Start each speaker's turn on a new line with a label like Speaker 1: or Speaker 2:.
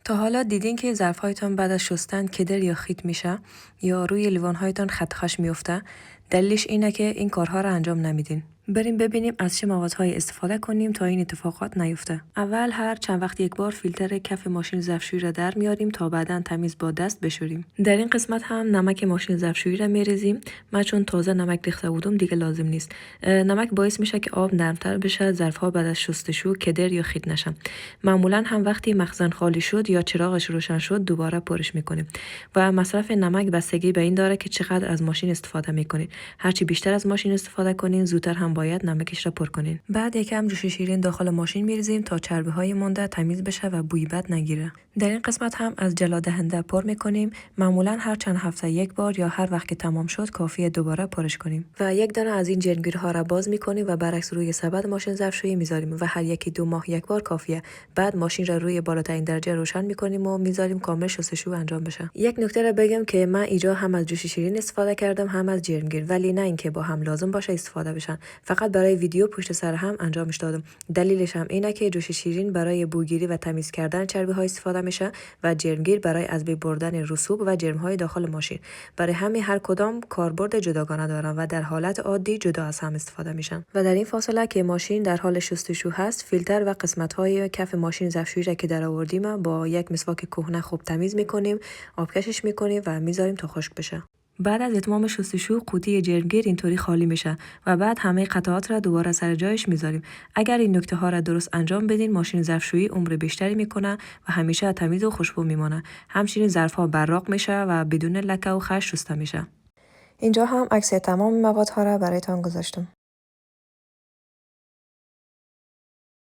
Speaker 1: تا حالا دیدین که ظرف‌هایتان بعد از شستن کدر یا خیت میشه یا روی لیوان‌هایتان خط خش میفته؟ دلیلش اینه که این کارها رو انجام نمیدین. بریم ببینیم از چه موادهایی استفاده کنیم تا این اتفاقات نیفته. اول هر چند وقت یک بار فیلتر کف ماشین ظرفشویی را در میاریم تا بعداً تمیز با دست بشوریم. در این قسمت هم نمک ماشین ظرفشویی را میریزیم. من چون تازه نمک ریخته بودم دیگه لازم نیست. نمک باعث میشه که آب نرمتر بشه، ظرف‌ها بعد از شستشو کدر یا خیت نشن. معمولاً هم وقتی مخزن خالی شد یا چراغش روشن شد دوباره پرش میکنیم. و مصرف نمک بستگی به این داره که چقدر از ماشین استفاده میکنید. هرچی بیشتر از ماشین استفاده کنین زودتر هم باید نمکش را پر کنین. بعد یکم جوش شیرین داخل ماشین میریزیم تا چربی های مونده تمیز بشه و بوی بد نگیره. در این قسمت هم از جلادهنده پر میکنیم. معمولا هر چند هفته یک بار یا هر وقت که تمام شد کافیه دوباره پرش کنیم. و یک دانه از این جرمگیرها را باز میکنیم و برعکس روی سبد ماشین ظرفشویی میذاریم و هر یکی 2 ماه یک بار کافیه. بعد ماشین را روی بالاترین درجه روشن میکنیم و میذاریم کامل شستشو انجام بشه. یک نکته را بگم که من اینجا هم از جوش شیرین استفاده کردم هم از جرمگیر، ولی نه اینکه با هم لازم باشه استفاده بشن. فقط برای ویدیو پشت سر هم انجامش دادم. دلیلش هم اینه که جوش شیرین برای بوگیری و تمیز کردن چربی ها استفاده میشه و جرمگیر برای از بین بردن رسوب و جرم های داخل ماشین. برای همین هر کدام کاربرد جداگانه دارن و در حالت عادی جدا از هم استفاده میشن. و در این فاصله که ماشین در حال شستشو هست، فیلتر و قسمت های کف ماشین ظرفشویی را که در آوردیم با یک مسواک کهنه خوب تمیز میکنیم، آبکشش میکنیم و میذاریم تا خشک بشه. بعد از اتمام شستشو قوطی جرمگیر اینطوری خالی میشه و بعد همه قطعات را دوباره سر جایش میذاریم. اگر این نکته ها را درست انجام بدین ماشین ظرفشویی عمر بیشتری میکنه و همیشه تمیز و خوشبو میمونه. همچنین ظرف ها براق میشه و بدون لکه و خش شسته میشه. اینجا هم عکس تمام موادها را برایتان گذاشتم.